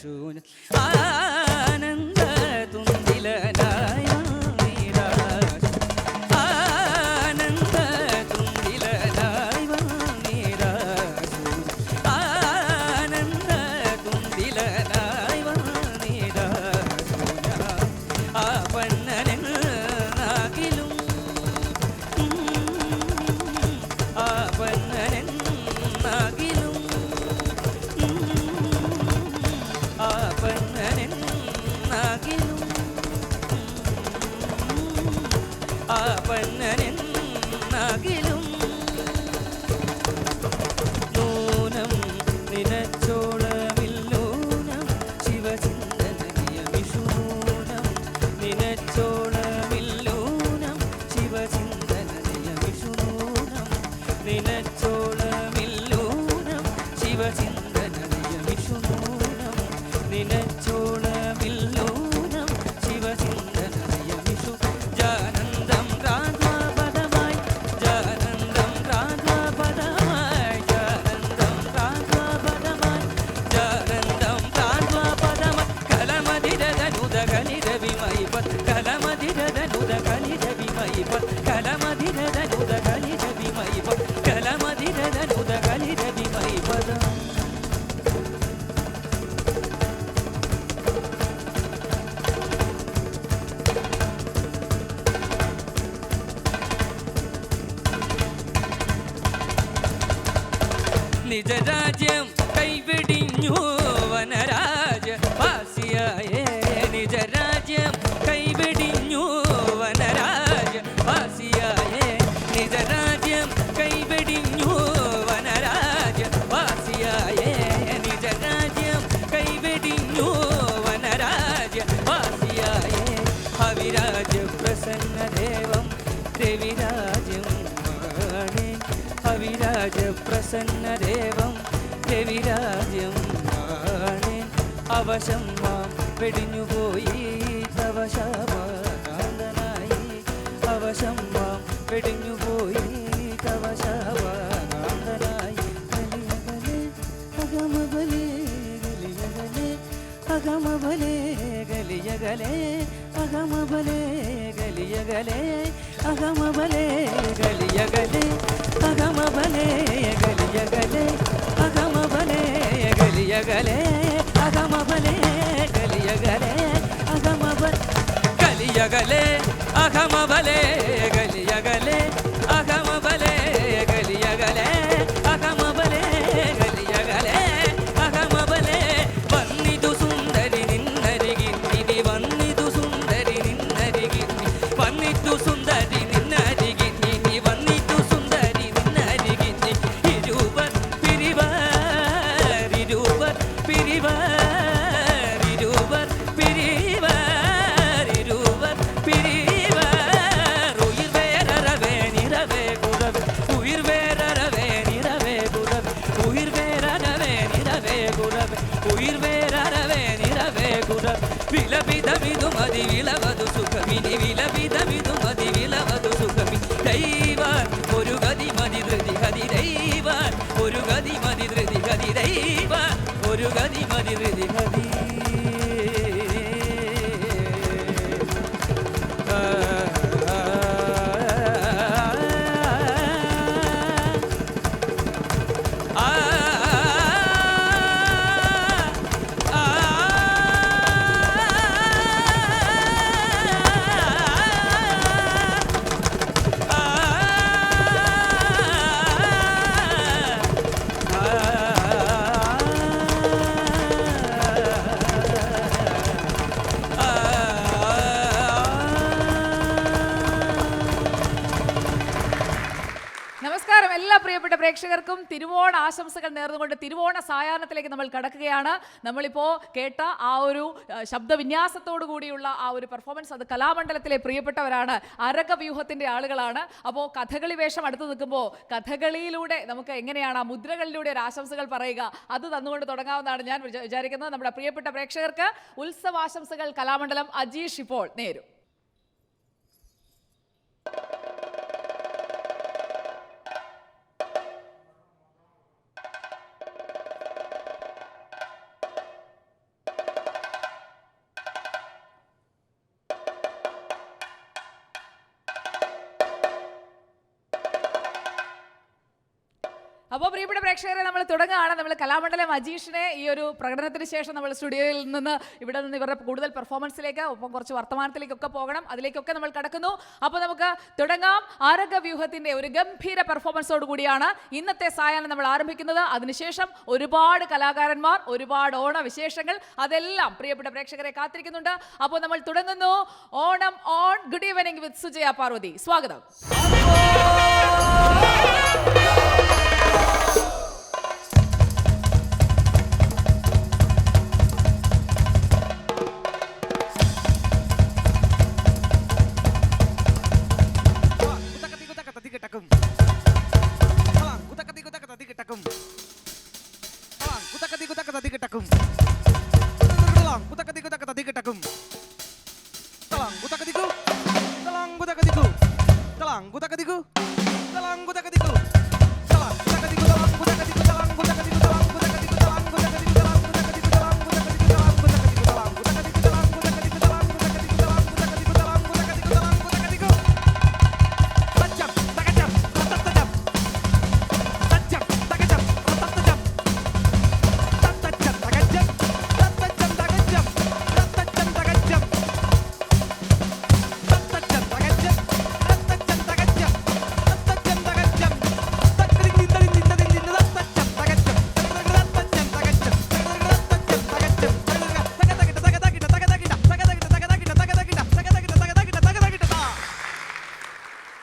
ശൂന്യ ആനന്ദ തുന്തിലനായ നിരാശ ആനന്ദ തുന്തിലനായ നിരാശ ആനന്ദ തുന്തിലനായ നിരാശ ആ പന്നനെന്നാകിലും ആ പന്നനെന്നാകിലും ആ പന്നനെന്നാകിലും ആ പന്നനെന്നാകിലും നൂനം നിനച്ചോളമില്ലൂനം ശിവചിന്തനയമിഷൂനം നിനച്ചോളമില്ലൂനം ശിവചിന്തനയമിഷൂനം നിനച്ചോളമില്ലൂനം ശിവചിന്തനയമിഷൂനം നിനച്ചോളമില്ലൂനം ശിവചിന്തനയമിഷു ജാനന്ദം രാധാപദമായി ജാനന്ദം രാധാപദമായി ജാനന്ദം രാധാപദമായി ജാനന്ദം രാധാപദമായി കലമതിരനുദ കലിരവിമയിപ കലമതിരനുദ കലിരവിമയിപ കലമതിരനുദ കലിരവിമയിപ കലമതിരനുദ കലിരവിമയിപദം നിജരാജ്യം കൈവെടിഞ്ഞു വനരാജ വാസിയായേ നിജരാജ്യം കൈവെടിഞ്ഞു വനരാജ വാസിയായേ നിജരാജ്യം കൈവെടിഞ്ഞു വനരാജ വാസിയായേ നിജരാജ്യം കൈവെടിഞ്ഞു വനരാജ വാസിയായേ ഹവിരാജ പ്രസന്നദേവം രവിരാജം വാണേ ഹവിരാജ പ്രസന്നദേവം രവിരാജ്യം വാണേ അവശം മാം വെടിഞ്ഞുപോയി തവ ശാപകാന്തനായി അവശം മാം വെടിഞ്ഞുപോയി തവ ശാപകാന്തനായി അഗമബലേ ഗലിയഗലേ അഗമബലേ ഗലിയഗലേ അഗമബലേ ഗലിയഗലേ അഗമബലേ ഗലിയഗലേ അഗമബലേ ഗലിയഗലേ അഗമബലേ ഗലിയഗലേ അഗമബൽ ഗലിയഗലേ അഗമബലേ ഗലിയഗലേ അഗമബലേ ഗലിയഗലേ അഗമബലേ ഗലിയഗലേ അഗമബലേ വന്നിതു സുന്ദരി നിന്നരികിന്നി വന്നിതു സുന്ദരി നിന്നരികിന്നി വന്നിതു സുന്ദരി നിന്നരികിന്നി വന്നിതു സുന്ദരി നിന്നരികിന്നി ഇരുവർ പിരിവർ ഇരുവർ പിരിവർ ഇരുവർ പിരിവർ ഇരുവർ പിരിവർ ഉയിർ വേരറവേ നിറവേ കുറവേ ഉയിർ വേരറവേ നിറവേ കുറവേ ഉയിർ വേരറവേ നിറവേ കുറവേ ഉയിർ വേരറവേ നിറവേ കുറവേ വിലപിതമിതു മതി വിളവതു സുഖമിനി വിലപിതമിതു മതി വിളവതു സുഖമി ദൈവാൻ ഒരു ഗതി മതി ധൃതി ഹതി ദൈവാൻ ഒരു ഗതി മതി ധൃതി ഹതി ദൈവാൻ ഒരു ഗതി മതി ധൃതി ഹതി നമസ്കാരം എല്ലാ പ്രിയപ്പെട്ട പ്രേക്ഷകർക്കും തിരുവോണ ആശംസകൾ നേർന്നുകൊണ്ട് തിരുവോണ സായാഹ്നത്തിലേക്ക് നമ്മൾ കടക്കുകയാണ്. നമ്മളിപ്പോൾ കേട്ട ആ ഒരു ശബ്ദവിന്യാസത്തോടു കൂടിയുള്ള ആ ഒരു പെർഫോമൻസ് അത് കലാമണ്ഡലത്തിലെ പ്രിയപ്പെട്ടവരാണ്, അരകവ്യൂഹത്തിന്റെ ആളുകളാണ്. അപ്പോൾ കഥകളി വേഷം അടുത്ത് നിൽക്കുമ്പോൾ കഥകളിയിലൂടെ നമുക്ക് എങ്ങനെയാണ് ആ മുദ്രകളിലൂടെ ഒരു ആശംസകൾ പറയുക, അത് തന്നുകൊണ്ട് തുടങ്ങാവുന്നതാണ് ഞാൻ വിചാരിക്കുന്നത്. നമ്മുടെ പ്രിയപ്പെട്ട പ്രേക്ഷകർക്ക് ഉത്സവാശംസകൾ കലാമണ്ഡലം അജീഷ് ഇപ്പോൾ നേരും. അപ്പോൾ പ്രിയപ്പെട്ട പ്രേക്ഷകരെ നമ്മൾ തുടങ്ങുകയാണ്. നമ്മൾ കലാമണ്ഡലം അജീഷിനെ ഈ ഒരു പ്രകടനത്തിന് ശേഷം നമ്മൾ സ്റ്റുഡിയോയിൽ നിന്ന് ഇവിടെ നിന്ന് ഇവരുടെ കൂടുതൽ പെർഫോമൻസിലേക്ക് ഒപ്പം കുറച്ച് വർത്തമാനത്തിലേക്കൊക്കെ പോകണം. അതിലേക്കൊക്കെ നമ്മൾ കടക്കുന്നു. അപ്പോൾ നമുക്ക് തുടങ്ങാം. ആരംഗവ്യൂഹത്തിന്റെ ഒരു ഗംഭീര പെർഫോമൻസോട് കൂടിയാണ് ഇന്നത്തെ സായാഹ്നം നമ്മൾ ആരംഭിക്കുന്നത്. അതിനുശേഷം ഒരുപാട് കലാകാരന്മാർ, ഒരുപാട് ഓണവിശേഷങ്ങൾ, അതെല്ലാം പ്രിയപ്പെട്ട പ്രേക്ഷകരെ കാത്തിരിക്കുന്നുണ്ട്. അപ്പോൾ നമ്മൾ തുടങ്ങുന്നു. Onam on. Good evening with Sujaya Parvathi. സ്വാഗതം.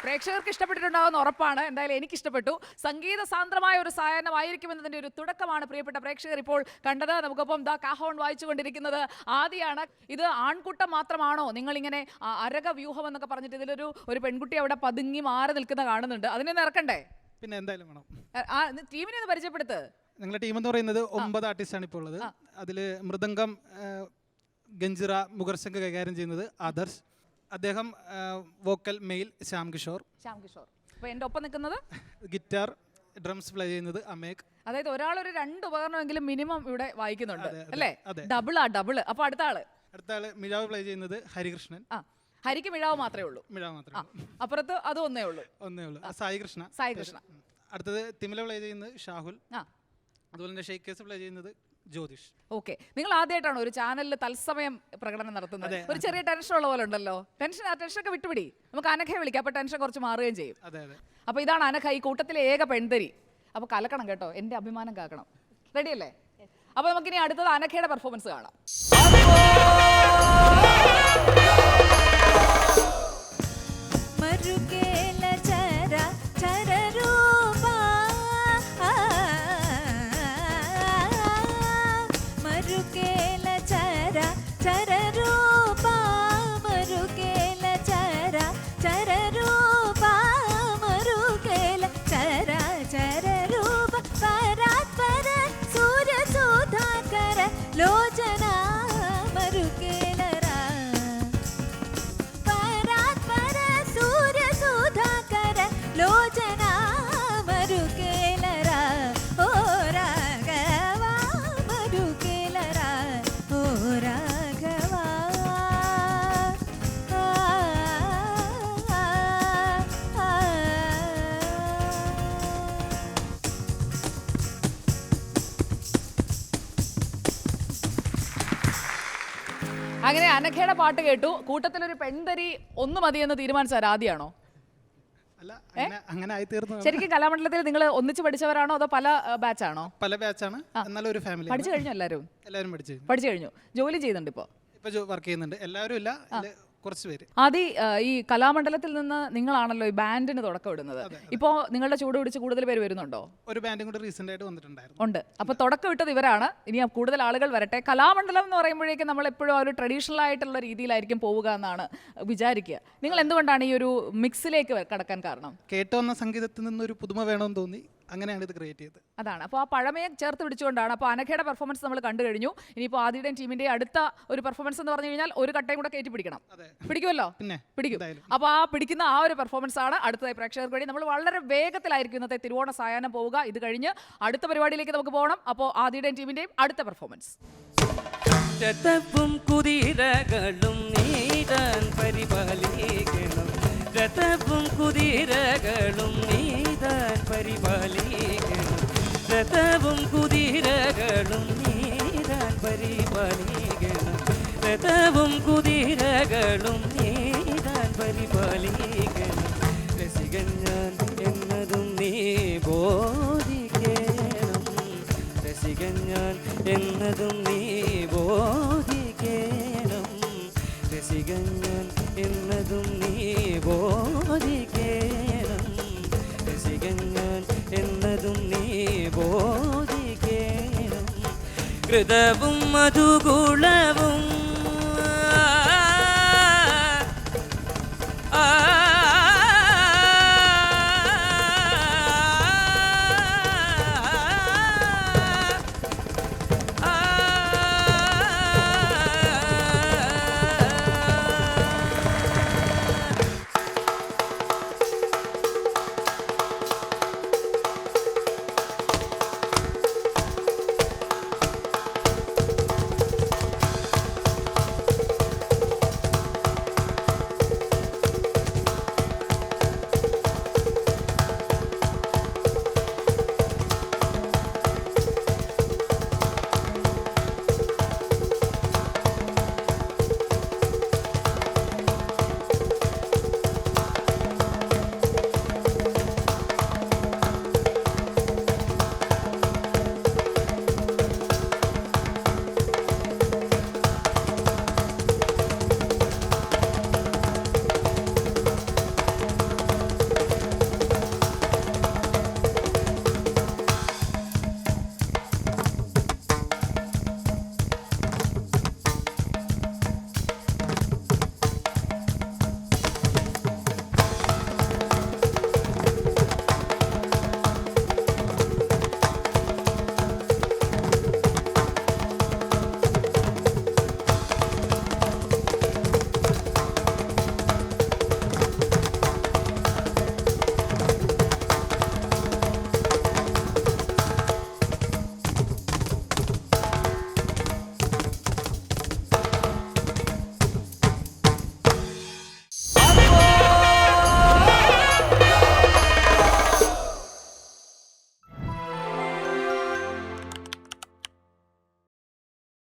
പ്രേക്ഷകർക്ക് ഇഷ്ടപ്പെട്ടിട്ടുണ്ടാവുന്ന ഉറപ്പാണ്. എന്തായാലും എനിക്ക് ഇഷ്ടപ്പെട്ടു. സംഗീത സാന്ദ്രമായ ഒരു സായാഹ്നമായിരിക്കും എന്നതിന്റെ ഒരു തുടക്കമാണ് പ്രിയപ്പെട്ട പ്രേക്ഷകർ ഇപ്പോൾ കണ്ടത്. നമുക്കൊപ്പം ദാ കാഹോൺ വായിച്ചുകൊണ്ടിരിക്കുന്നത് ആദിയാണ്. ഇത് ആൺകൂട്ടം മാത്രമാണോ? നിങ്ങളിങ്ങനെ അരക വ്യൂഹം എന്നൊക്കെ പറഞ്ഞിട്ട് ഇതിലൊരു പെൺകുട്ടി അവിടെ പതുങ്ങി മാറി നിൽക്കുന്ന കാണുന്നുണ്ട്. അതിനൊന്ന് ഇറക്കണ്ടേ? പിന്നെ എന്തായാലും വേണം. ടീമിനെ ഒന്ന് പരിചയപ്പെടുത്ത്. നിങ്ങളുടെ ടീം എന്ന് പറയുന്നത് 9 ആർട്ടിസ്റ്റാണ് ഇപ്പോൾ ഉള്ളത്. അതിൽ മൃദംഗം ഗഞ്ചിറ മുഖർശങ്ക കൈകാര്യം ചെയ്യുന്നത് ആദർശ്. അദ്ദേഹം വോക്കൽ മെയിൽ ശ്യാം കിഷോർ. അപ്പോൾ എൻ്റെ ഒപ്പം നിൽക്കുന്നത് ഗിറ്റാർ ഡ്രംസ് പ്ലേ ചെയ്യുന്നത് അമേക്. അതായത് ഒരാളൊരു 2 ഉപകരണമെങ്കിലും മിനിമം ഇവിടെ വായിക്കുന്നുണ്ട് അല്ലേ? ഡബിള്. അപ്പോൾ അടുത്ത ആള് മിഴാവ് പ്ലേ ചെയ്യുന്നത് ഹരികൃഷ്ണൻ. ഹരിക്ക് മിഴാവ് മാത്രമേ ഉള്ളൂ. അപ്പുറത്ത് അത് ഒന്നേ ഉള്ളൂ. സായി കൃഷ്ണ. അടുത്തത് തിമില പ്ലേ ചെയ്യുന്നത് ഷാഹുൽ. അതുപോലെ തന്നെ ഷെയ്ക്കേസ് പ്ലേ ചെയ്യുന്നത് ജ്യോതിഷ്. ഓക്കെ, നിങ്ങൾ ആദ്യമായിട്ടാണോ ഒരു ചാനലിൽ തത്സമയം പ്രകടനം നടത്തുന്നത്? ഒരു ചെറിയ ടെൻഷൻ ഉള്ള പോലെ ഉണ്ടല്ലോ. ടെൻഷനൊക്കെ വിട്ടുപിടി. നമുക്ക് അനഘയെ വിളിക്കാം. അപ്പൊ ടെൻഷൻ കുറച്ച് മാറുകയും ചെയ്യും. അപ്പൊ ഇതാണ് അനഘ, ഈ കൂട്ടത്തിലെ ഏക പെൺതരി. അപ്പൊ കലക്കണം കേട്ടോ, എന്റെ അഭിമാനം കാക്കണം. റെഡി അല്ലേ? അപ്പൊ നമുക്കിനി അടുത്തത് അനഘയുടെ പെർഫോമൻസ് കാണാം. അങ്ങനെ അനഘയുടെ പാട്ട് കേട്ടു. കൂട്ടത്തിലൊരു പെൺതരി ഒന്ന് മതിയെന്ന് തീരുമാനിച്ചാൽ ആദ്യമാണോ? ശരിക്കും കലാമണ്ഡലത്തിൽ നിങ്ങൾ ഒന്നിച്ച് പഠിച്ചവരാണോ അതോ പല ബാച്ചാണോ? പല ബാച്ചാണ്. ഒരു ഫാമിലി. പഠിച്ചു കഴിഞ്ഞു? എല്ലാവരും പഠിച്ചു കഴിഞ്ഞു. ജോലി ചെയ്യുന്നുണ്ട്? ഇപ്പൊ വർക്ക് ചെയ്യുന്നുണ്ട്. എല്ലാവരും ഇല്ല, കുറച്ച് പേര്. ആദ്യ ഈ കലാമണ്ഡലത്തിൽ നിന്ന് നിങ്ങളാണല്ലോ ഈ ബാൻഡിന് തുടക്കം ഇടുന്നത്. ഇപ്പോ നിങ്ങളുടെ ചൂട് പിടിച്ച് കൂടുതൽ പേര് വരുന്നുണ്ടോ? ഒരു ബാൻഡും കൂടി റീസെന്റ് ആയിട്ട് വന്നിട്ടുണ്ടായിരുന്നു. ഉണ്ട്. അപ്പൊ തുടക്കം ഇട്ടത് ഇവരാണ്. ഇനി കൂടുതൽ ആളുകൾ വരട്ടെ. കലാമണ്ഡലം എന്ന് പറയുമ്പോഴേക്കും നമ്മൾ എപ്പോഴും ഒരു ട്രഡീഷണൽ ആയിട്ടുള്ള രീതിയിലായിരിക്കും പോവുക എന്നാണ് വിചാരിക്കുക. നിങ്ങൾ എന്തുകൊണ്ടാണ് ഈ ഒരു മിക്സിലേക്ക് കടക്കാൻ കാരണം? കേട്ടു വന്ന സംഗീതത്തിൽ നിന്നൊരു പുതുമ വേണമെന്ന് തോന്നി. അങ്ങനെയാണ് ഇത് ക്രിയേറ്റ് ചെയ്തത്. അതാണ്. അപ്പോൾ ആ പഴമയെ ചേർത്ത് പിടിച്ചുകൊണ്ടാണ്. അപ്പോൾ അനഘയുടെ പെർഫോമൻസ് നമ്മൾ കണ്ടു കഴിഞ്ഞു. ഇനിയിപ്പോൾ ആദിയുടെയും ടീമിന്റെ അടുത്ത ഒരു പെർഫോമൻസ് എന്ന് പറഞ്ഞു കഴിഞ്ഞാൽ ഒരു കട്ടയും കൂടെ കയറ്റി പിടിക്കണം. പിടിക്കുമല്ലോ? പിന്നെ പിടിക്കും. അപ്പോൾ ആ പിടിക്കുന്ന ആ ഒരു പെർഫോമൻസ് ആണ് അടുത്തതായി പ്രേക്ഷകർക്ക് വേണ്ടി. നമ്മൾ വളരെ വേഗത്തിലായിരിക്കും ഇന്നത്തെ തിരുവോണ സായാഹ്നം പോവുക. ഇത് കഴിഞ്ഞ് അടുത്ത പരിപാടിയിലേക്ക് നമുക്ക് പോകണം. അപ്പോൾ ആദിയുടെയും ടീമിന്റെയും അടുത്ത പെർഫോമൻസ്. രഥവും കുതിരകളും നീതാൻ പരിപാലിക്കണം, രഥവും കുതിരകളും നീതാൻ പരിപാലിക്കണം, രഥവും കുതിരകളും നീതാൻ പരിപാലിക്കണം രഥവും കുതിരകളും നീതാൻ പരിപാലിക്കണം രസികൻ ഞാൻ എന്നതും നീ ബോധിക്കണം രസികൻ ഞാൻ എന്നതും നീ ബോധിക്കണം രസികൻ ഞാൻ എന്നതും നീ ബോധിക്കണം രസികൻ ഞാൻ എന്നതും നീ ബോധിക്കണം കൃതവും മധുകുളവും